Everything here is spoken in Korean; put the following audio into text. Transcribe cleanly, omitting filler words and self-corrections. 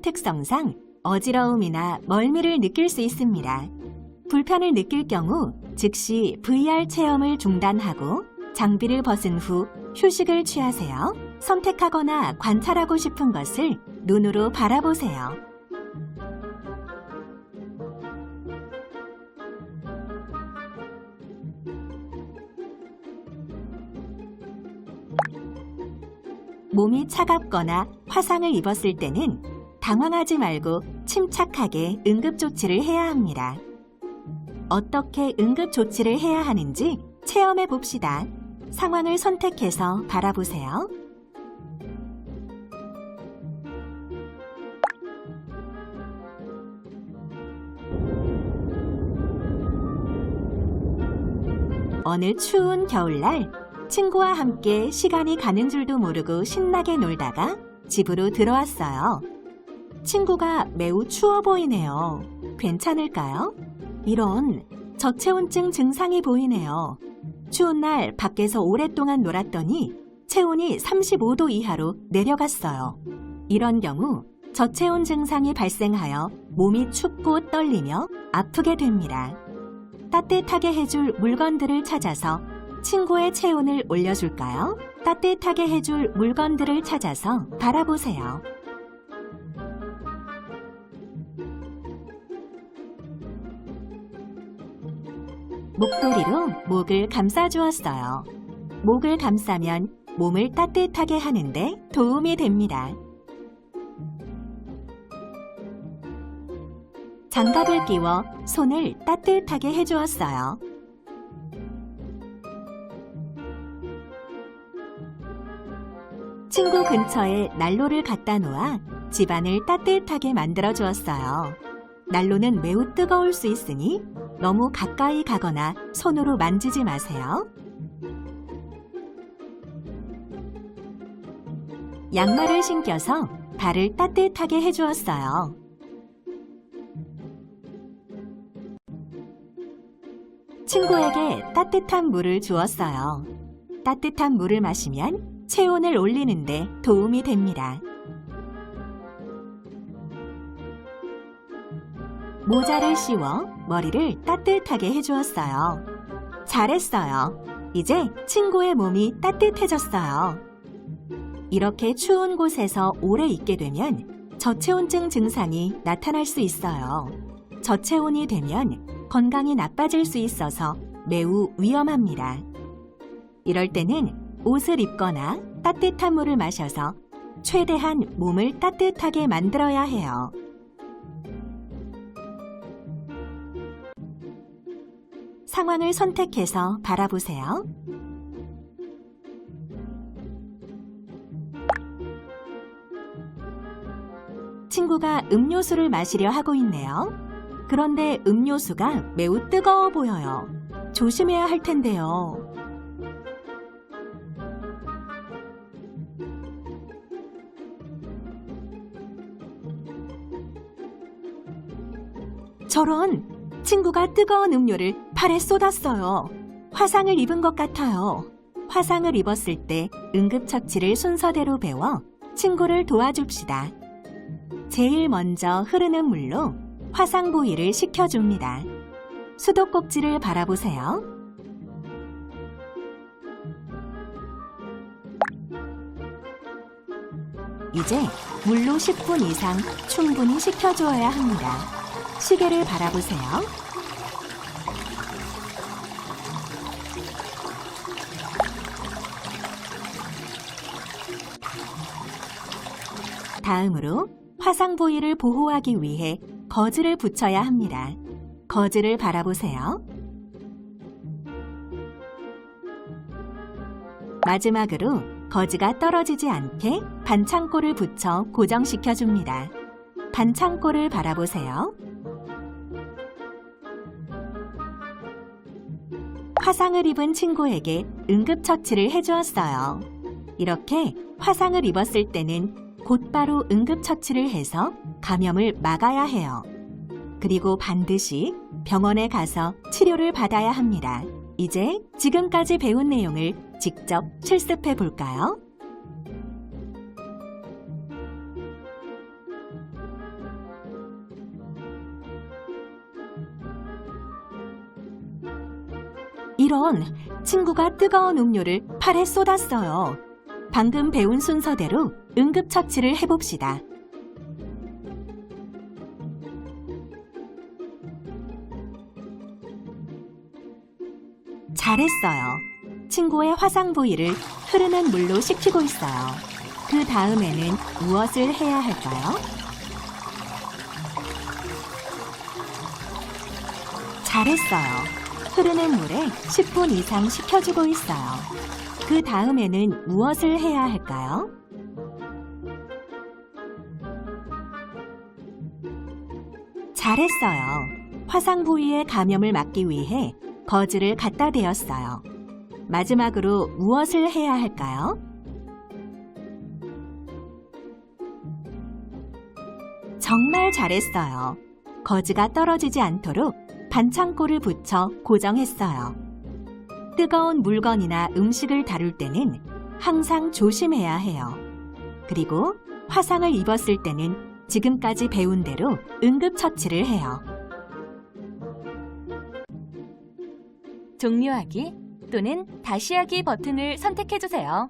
특성상 어지러움이나 멀미를 느낄 수 있습니다. 불편을 느낄 경우 즉시 VR 체험을 중단하고 장비를 벗은 후 휴식을 취하세요. 선택하거나 관찰하고 싶은 것을 눈으로 바라보세요. 몸이 차갑거나 화상을 입었을 때는 당황하지 말고 침착하게 응급조치를 해야 합니다. 어떻게 응급조치를 해야 하는지 체험해 봅시다. 상황을 선택해서 바라보세요. 어느 추운 겨울날 친구와 함께 시간이 가는 줄도 모르고 신나게 놀다가 집으로 들어왔어요. 친구가 매우 추워 보이네요. 괜찮을까요? 이런 저체온증 증상이 보이네요. 추운 날 밖에서 오랫동안 놀았더니 체온이 35도 이하로 내려갔어요. 이런 경우 저체온 증상이 발생하여 몸이 춥고 떨리며 아프게 됩니다. 따뜻하게 해줄 물건들을 찾아서 친구의 체온을 올려줄까요? 따뜻하게 해줄 물건들을 찾아서 바라보세요. 목도리로 목을 감싸주었어요. 목을 감싸면 몸을 따뜻하게 하는데 도움이 됩니다. 장갑을 끼워 손을 따뜻하게 해주었어요. 친구 근처에 난로를 갖다 놓아 집안을 따뜻하게 만들어 주었어요. 난로는 매우 뜨거울 수 있으니 너무 가까이 가거나 손으로 만지지 마세요. 양말을 신겨서 발을 따뜻하게 해주었어요. 친구에게 따뜻한 물을 주었어요. 따뜻한 물을 마시면 체온을 올리는데 도움이 됩니다. 모자를 씌워 머리를 따뜻하게 해주었어요. 잘했어요. 이제 친구의 몸이 따뜻해졌어요. 이렇게 추운 곳에서 오래 있게 되면 저체온증 증상이 나타날 수 있어요. 저체온이 되면 건강이 나빠질 수 있어서 매우 위험합니다. 이럴 때는 옷을 입거나 따뜻한 물을 마셔서 최대한 몸을 따뜻하게 만들어야 해요. 상황을 선택해서 바라보세요. 친구가 음료수를 마시려 하고 있네요. 그런데 음료수가 매우 뜨거워 보여요. 조심해야 할 텐데요. 저런! 친구가 뜨거운 음료를 팔에 쏟았어요. 화상을 입은 것 같아요. 화상을 입었을 때 응급처치를 순서대로 배워 친구를 도와줍시다. 제일 먼저 흐르는 물로 화상 부위를 식혀줍니다. 수도꼭지를 바라보세요. 이제 물로 10분 이상 충분히 식혀주어야 합니다. 시계를 바라보세요. 다음으로 화상 부위를 보호하기 위해 거즈를 붙여야 합니다. 거즈를 바라보세요. 마지막으로 거즈가 떨어지지 않게 반창고를 붙여 고정시켜줍니다. 반창고를 바라보세요. 화상을 입은 친구에게 응급처치를 해주었어요. 이렇게 화상을 입었을 때는 곧바로 응급처치를 해서 감염을 막아야 해요. 그리고 반드시 병원에 가서 치료를 받아야 합니다. 이제 지금까지 배운 내용을 직접 실습해 볼까요? 이런, 친구가 뜨거운 음료를 팔에 쏟았어요. 방금 배운 순서대로 응급처치를 해봅시다. 잘했어요. 친구의 화상 부위를 흐르는 물로 식히고 있어요. 그 다음에는 무엇을 해야 할까요? 잘했어요. 흐르는 물에 10분 이상 식혀주고 있어요. 그 다음에는 무엇을 해야 할까요? 잘했어요. 화상 부위의 감염을 막기 위해 거즈를 갖다 대었어요. 마지막으로 무엇을 해야 할까요? 정말 잘했어요. 거즈가 떨어지지 않도록 반창고를 붙여 고정했어요. 뜨거운 물건이나 음식을 다룰 때는 항상 조심해야 해요. 그리고 화상을 입었을 때는 지금까지 배운 대로 응급처치를 해요. 종료하기 또는 다시 하기 버튼을 선택해 주세요.